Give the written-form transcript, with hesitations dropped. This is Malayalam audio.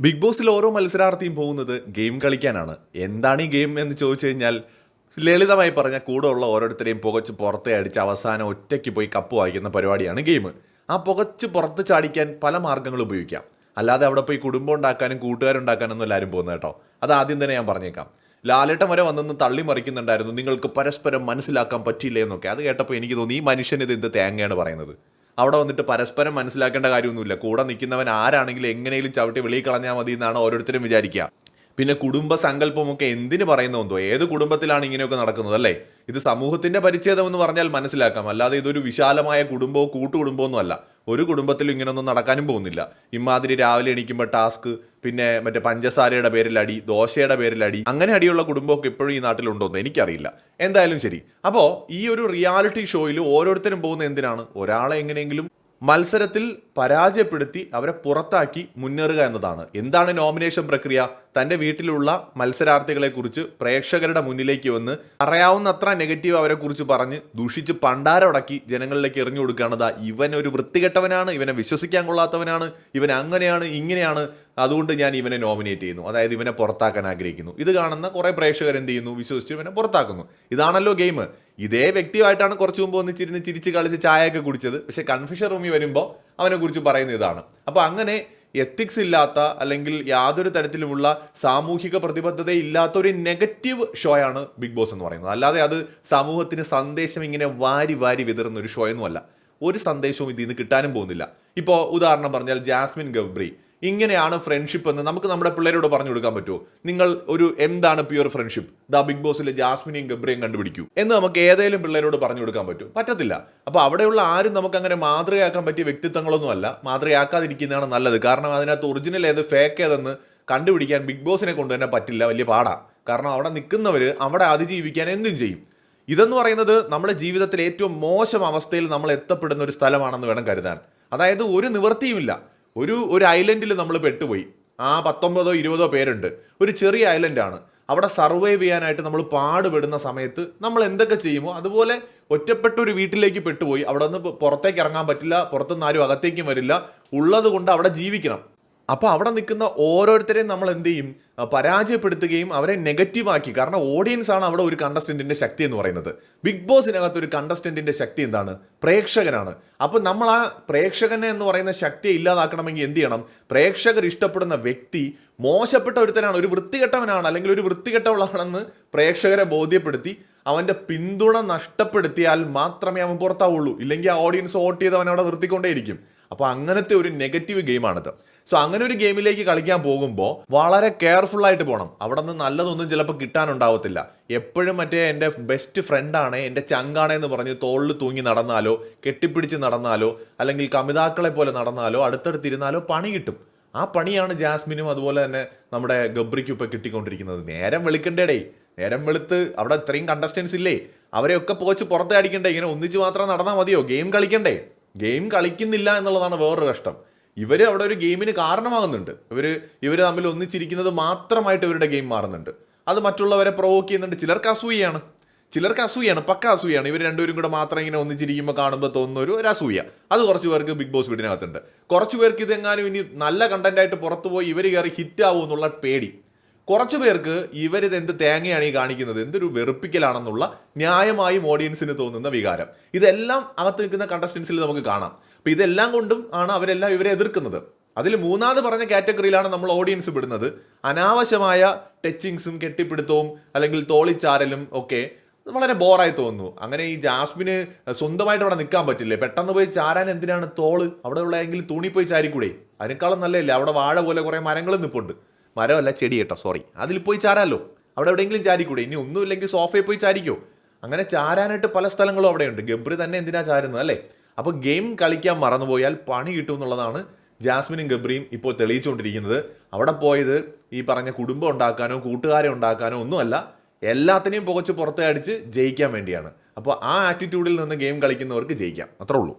ബിഗ് ബോസിൽ ഓരോ മത്സരാർത്ഥിയും പോകുന്നത് ഗെയിം കളിക്കാനാണ്. എന്താണ് ഈ ഗെയിം എന്ന് ചോദിച്ചു കഴിഞ്ഞാൽ ലളിതമായി പറഞ്ഞാൽ കൂടെ ഉള്ള ഓരോരുത്തരെയും പുകച്ച് പുറത്തെ അടിച്ച് അവസാനം ഒറ്റയ്ക്ക് പോയി കപ്പ് വായിക്കുന്ന പരിപാടിയാണ് ഗെയിം. ആ പുകച്ച് പുറത്ത് ചാടിക്കാൻ പല മാർഗ്ഗങ്ങൾ ഉപയോഗിക്കാം. അല്ലാതെ അവിടെ പോയി കുടുംബം ഉണ്ടാക്കാനും കൂട്ടുകാരുണ്ടാക്കാനൊന്നും എല്ലാവരും പോകുന്നത് കേട്ടോ. അത് ആദ്യം തന്നെ ഞാൻ പറഞ്ഞേക്കാം. ലാലേട്ടൻ വരെ വന്നൊന്ന് തള്ളി മറിക്കുന്നുണ്ടായിരുന്നു, നിങ്ങൾക്ക് പരസ്പരം മനസ്സിലാക്കാൻ പറ്റിയില്ലേ എന്നൊക്കെ. അത് കേട്ടപ്പോൾ എനിക്ക് തോന്നി ഈ മനുഷ്യൻ ഇത് എന്ത് തേങ്ങയാണ് പറയുന്നത്. അവിടെ വന്നിട്ട് പരസ്പരം മനസ്സിലാക്കേണ്ട കാര്യമൊന്നുമില്ല. കൂടെ നിൽക്കുന്നവൻ ആരാണെങ്കിലും എങ്ങനെയും ചവിട്ടി വെളിയിൽ കളഞ്ഞാൽ മതി എന്നാണ് ഓരോരുത്തരും വിചാരിക്കുക. പിന്നെ കുടുംബ സങ്കല്പമൊക്കെ എന്തിനു പറയുന്നതെന്തോ, ഏത് കുടുംബത്തിലാണ് ഇങ്ങനെയൊക്കെ നടക്കുന്നത് അല്ലേ? ഇത് സമൂഹത്തിന്റെ പരിച്ഛേദം എന്ന് പറഞ്ഞാൽ മനസ്സിലാക്കാം, അല്ലാതെ ഇതൊരു വിശാലമായ കുടുംബമോ കൂട്ടുകുടുംബമൊന്നും അല്ല. ഒരു കുടുംബത്തിലും ഇങ്ങനെയൊന്നും നടക്കാനും പോകുന്നില്ല. ഇമാതിരി രാവിലെ എണീക്കുമ്പോൾ ടാസ്ക്, പിന്നെ മറ്റേ പഞ്ചസാരയുടെ പേരിൽ അടി, ദോശയുടെ പേരിൽ അടി, അങ്ങനെ അടിയുള്ള കുടുംബമൊക്കെ ഇപ്പോഴും ഈ നാട്ടിലുണ്ടോന്ന് എനിക്കറിയില്ല. എന്തായാലും ശരി. അപ്പോൾ ഈ ഒരു റിയാലിറ്റി ഷോയിൽ ഓരോരുത്തരും പോകുന്ന എന്തിനാണ്? ഒരാളെ എങ്ങനെയെങ്കിലും മത്സരത്തിൽ പരാജയപ്പെടുത്തി അവരെ പുറത്താക്കി മുന്നേറുക എന്നതാണ്. എന്താണ് നോമിനേഷൻ പ്രക്രിയ? തൻ്റെ വീട്ടിലുള്ള മത്സരാർത്ഥികളെ കുറിച്ച് പ്രേക്ഷകരുടെ മുന്നിലേക്ക് വന്ന് അറിയാവുന്നത്ര നെഗറ്റീവ് അവരെ കുറിച്ച് പറഞ്ഞ് ദൂഷിച്ച് പണ്ടാരടക്കി ജനങ്ങളിലേക്ക് എറിഞ്ഞു കൊടുക്കുകയാണ്. ഇവൻ ഒരു വൃത്തികെട്ടവനാണ്, ഇവനെ വിശ്വസിക്കാൻ കൊള്ളാത്തവനാണ്, ഇവൻ അങ്ങനെയാണ് ഇങ്ങനെയാണ്, അതുകൊണ്ട് ഞാൻ ഇവനെ നോമിനേറ്റ് ചെയ്യുന്നു, അതായത് ഇവനെ പുറത്താക്കാൻ ആഗ്രഹിക്കുന്നു. ഇത് കാണുന്ന കുറെ പ്രേക്ഷകർ എന്ത് ചെയ്യുന്നു? വിശ്വസിച്ച് ഇവനെ പുറത്താക്കുന്നു. ഇതാണല്ലോ ഗെയിം. ഇതേ വ്യക്തിയായിട്ടാണ് കുറച്ചു മുമ്പ് ഒന്നിച്ചിരുന്ന് ചിരിച്ച് കളിച്ച് ചായയൊക്കെ കുടിച്ചത്. പക്ഷെ കൺഫ്യൂഷൻ റൂമിൽ വരുമ്പോൾ അവനെ കുറിച്ച് പറയുന്ന ഇതാണ്. അപ്പോൾ അങ്ങനെ എത്തിക്സ് ഇല്ലാത്ത, അല്ലെങ്കിൽ യാതൊരു തരത്തിലുമുള്ള സാമൂഹിക പ്രതിബദ്ധത ഇല്ലാത്ത ഒരു നെഗറ്റീവ് ഷോയാണ് ബിഗ് ബോസ് എന്ന് പറയുന്നത്. അല്ലാതെ അത് സമൂഹത്തിന് സന്ദേശം ഇങ്ങനെ വാരി വാരി വിതറുന്ന ഒരു ഷോ ഒന്നുമല്ല. ഒരു സന്ദേശവും ഇതിൽ നിന്ന് കിട്ടാനും പോകുന്നില്ല. ഇപ്പോൾ ഉദാഹരണം പറഞ്ഞാൽ ജാസ്മിൻ ഗബ്രി, ഇങ്ങനെയാണ് ഫ്രണ്ട്ഷിപ്പ് എന്ന് നമുക്ക് നമ്മുടെ പിള്ളേരോട് പറഞ്ഞു കൊടുക്കാൻ പറ്റുമോ? നിങ്ങൾ ഒരു എന്താണ് പ്യുവർ ഫ്രണ്ട്ഷിപ്പ്, ബിഗ് ബോസിലെ ജാസ്മിനെയും ഗബ്രിയും കണ്ടുപിടിക്കൂ എന്ന് നമുക്ക് ഏതെങ്കിലും പിള്ളേരോട് പറഞ്ഞു കൊടുക്കാൻ പറ്റും? പറ്റത്തില്ല. അപ്പോൾ അവിടെയുള്ള ആരും നമുക്ക് അങ്ങനെ മാതൃകയാക്കാൻ പറ്റിയ വ്യക്തിത്വങ്ങളൊന്നും അല്ല. മാതൃകയാക്കാതിരിക്കുന്നതാണ് നല്ലത്. കാരണം അതിനകത്ത് ഒറിജിനൽ ഏത് ഫേക്ക് ഏതെന്ന് കണ്ടുപിടിക്കാൻ ബിഗ് ബോസിനെ കൊണ്ട് തന്നെ പറ്റില്ല, വലിയ പാടാ. കാരണം അവിടെ നിൽക്കുന്നവർ അവിടെ അതിജീവിക്കാൻ എന്തും ചെയ്യും. ഇതെന്ന് പറയുന്നത് നമ്മുടെ ജീവിതത്തിൽ ഏറ്റവും മോശം അവസ്ഥയിൽ നമ്മൾ എത്തപ്പെടുന്ന ഒരു സ്ഥലമാണെന്ന് വേണം കരുതാൻ. അതായത് ഒരു നിവൃത്തിയുമില്ല. ഒരു ഐലൻഡിൽ നമ്മൾ പെട്ടുപോയി. 19-20 പേരുണ്ട്. ഒരു ചെറിയ ഐലൻഡാണ്. അവിടെ സർവൈവ് ചെയ്യാനായിട്ട് നമ്മൾ പാടുപെടുന്ന സമയത്ത് നമ്മൾ എന്തൊക്കെ ചെയ്യുമോ അതുപോലെ ഒറ്റപ്പെട്ട ഒരു വീട്ടിലേക്ക് പെട്ടുപോയി. അവിടെ നിന്ന് പുറത്തേക്ക് ഇറങ്ങാൻ പറ്റില്ല, പുറത്തുനിന്ന് ആരും അകത്തേക്കും വരില്ല. ഉള്ളത് കൊണ്ട് അവിടെ ജീവിക്കണം. അപ്പോൾ അവിടെ നിൽക്കുന്ന ഓരോരുത്തരെയും നമ്മൾ എന്ത് ചെയ്യും? പരാജയപ്പെടുത്തുകയും അവരെ നെഗറ്റീവാക്കി. കാരണം ഓഡിയൻസ് ആണ് അവിടെ ഒരു കണ്ടസ്റ്റന്റിന്റെ ശക്തി എന്ന് പറയുന്നത്. ബിഗ് ബോസിനകത്ത് ഒരു കണ്ടസ്റ്റന്റിന്റെ ശക്തി എന്താണ്? പ്രേക്ഷകനാണ്. അപ്പോൾ നമ്മൾ ആ പ്രേക്ഷകനെ എന്ന് പറയുന്ന ശക്തിയെ ഇല്ലാതാക്കണമെങ്കിൽ എന്ത് ചെയ്യണം? പ്രേക്ഷകർ ഇഷ്ടപ്പെടുന്ന വ്യക്തി മോശപ്പെട്ട ഒരുത്തനാണ്, ഒരു വൃത്തികെട്ടവനാണ്, അല്ലെങ്കിൽ ഒരു വൃത്തികെട്ടവളാണെന്ന് പ്രേക്ഷകരെ ബോധ്യപ്പെടുത്തി അവന്റെ പിന്തുണ നഷ്ടപ്പെടുത്തിയാൽ മാത്രമേ അവൻ പുറത്താവുള്ളൂ. ഇല്ലെങ്കിൽ ആ ഓഡിയൻസ് വോട്ട് ചെയ്ത് അവൻ അവിടെ നിർത്തിക്കൊണ്ടേയിരിക്കും. അപ്പോൾ അങ്ങനത്തെ ഒരു നെഗറ്റീവ് ഗെയിമാണിത്. സോ അങ്ങനെ ഒരു ഗെയിമിലേക്ക് കളിക്കാൻ പോകുമ്പോൾ വളരെ കെയർഫുൾ ആയിട്ട് പോകണം. അവിടെ നിന്ന് നല്ലതൊന്നും ചിലപ്പോൾ കിട്ടാനുണ്ടാവത്തില്ല. എപ്പോഴും മറ്റേ എൻ്റെ ബെസ്റ്റ് ഫ്രണ്ടാണ്, എൻ്റെ ചങ്കാണേ എന്ന് പറഞ്ഞ് തോളിൽ തൂങ്ങി നടന്നാലോ, കെട്ടിപ്പിടിച്ച് നടന്നാലോ, അല്ലെങ്കിൽ കമിതാക്കളെ പോലെ നടന്നാലോ, അടുത്തടുത്തിരുന്നാലോ പണി കിട്ടും. ആ പണിയാണ് ജാസ്മിനും അതുപോലെ തന്നെ നമ്മുടെ ഗബ്രിക്കും ഇപ്പം കിട്ടിക്കൊണ്ടിരിക്കുന്നത്. നേരം വെളുക്കണ്ടേടേ, നേരം വെളുത്ത് അവിടെ ഇത്രയും കണ്ടസ്റ്റൻസ് ഇല്ലേ, അവരെയൊക്കെ പോച്ച് പുറത്തെ അടിക്കണ്ടേ? ഇങ്ങനെ ഒന്നിച്ച് മാത്രം നടന്നാൽ മതിയോ? ഗെയിം കളിക്കണ്ടേ? ഗെയിം കളിക്കുന്നില്ല എന്നുള്ളതാണ് വേറൊരു കഷ്ടം. ഇവർ അവിടെ ഒരു ഗെയിമിന് കാരണമാകുന്നുണ്ട്. ഇവർ തമ്മിൽ ഒന്നിച്ചിരിക്കുന്നത് മാത്രമായിട്ട് ഇവരുടെ ഗെയിം മാറുന്നുണ്ട്. അത് മറ്റുള്ളവരെ പ്രൊവോക്ക് ചെയ്യുന്നുണ്ട്. ചിലർക്ക് അസൂയാണ്, പക്ക അസൂയാണ്. ഇവർ രണ്ടുപേരും കൂടെ മാത്രം ഇങ്ങനെ ഒന്നിച്ചിരിക്കുമ്പോൾ കാണുമ്പോൾ തോന്നുന്ന ഒരു അസൂയ. അത് കുറച്ച് പേർക്ക് ബിഗ് ബോസ് വീടിനകത്തുണ്ട്. കുറച്ച് പേർക്ക് ഇതെങ്ങാനും ഇനി നല്ല കണ്ടന്റായിട്ട് പുറത്തു പോയി ഇവർ കയറി ഹിറ്റ് ആവും എന്നുള്ള പേടി. കുറച്ചു പേർക്ക് ഇവരിത് എന്ത് തേങ്ങയാണ് ഈ കാണിക്കുന്നത്, എന്തൊരു വെറുപ്പിക്കലാണെന്നുള്ള ന്യായമായും ഓഡിയൻസിന് തോന്നുന്ന വികാരം. ഇതെല്ലാം അകത്ത് നിൽക്കുന്ന കണ്ടസ്റ്റൻസിൽ നമുക്ക് കാണാം. അപ്പം ഇതെല്ലാം കൊണ്ടും ആണ് അവരെല്ലാം ഇവരെ എതിർക്കുന്നത്. അതിൽ മൂന്നാമത് പറഞ്ഞ കാറ്റഗറിയിലാണ് നമ്മൾ ഓഡിയൻസ് പെടുന്നത്. അനാവശ്യമായ ടച്ചിങ്സും കെട്ടിപ്പിടുത്തവും അല്ലെങ്കിൽ തോളിച്ചാരലും ഒക്കെ വളരെ ബോറായി തോന്നുന്നു. അങ്ങനെ ഈ ജാസ്മിന് സ്വന്തമായിട്ട് അവിടെ നിൽക്കാൻ പറ്റില്ലേ? പെട്ടെന്ന് പോയി ചാരാൻ എന്തിനാണ് തോള്? അവിടെ ഉള്ള എങ്കിലും തൂണി പോയി ചാരിക്കൂടെ? അതിനേക്കാളും നല്ലതല്ലേ? അവിടെ വാഴ പോലെ കുറേ മരങ്ങളും നിൽപ്പുണ്ട്. മരമല്ല, ചെടി കേട്ടോ, സോറി. അതിൽ പോയി ചാരാലോ, അവിടെ എവിടെയെങ്കിലും ചാരിക്കൂടെ? ഇനി ഒന്നുമില്ലെങ്കിൽ സോഫയിൽ പോയി ചാരിക്കോ. അങ്ങനെ ചാരാനായിട്ട് പല സ്ഥലങ്ങളും അവിടെയുണ്ട്. ഗബ്രി തന്നെ എന്തിനാ ചാരുന്നത് അല്ലേ? അപ്പോൾ ഗെയിം കളിക്കാൻ മറന്നുപോയാൽ പണി കിട്ടും എന്നുള്ളതാണ് ജാസ്മിനും ഗബ്രിയും ഇപ്പോൾ തെളിയിച്ചുകൊണ്ടിരിക്കുന്നത്. അവിടെ പോയത് ഈ പറഞ്ഞ കുടുംബം ഉണ്ടാക്കാനോ കൂട്ടുകാരെ ഉണ്ടാക്കാനോ ഒന്നുമല്ല, എല്ലാത്തിനെയും പുകച്ച് പുറത്തെ അടിച്ച് ജയിക്കാൻ വേണ്ടിയാണ്. അപ്പോൾ ആ ആറ്റിറ്റ്യൂഡിൽ നിന്ന് ഗെയിം കളിക്കുന്നവർക്ക് ജയിക്കാം, അത്രേ ഉള്ളൂ.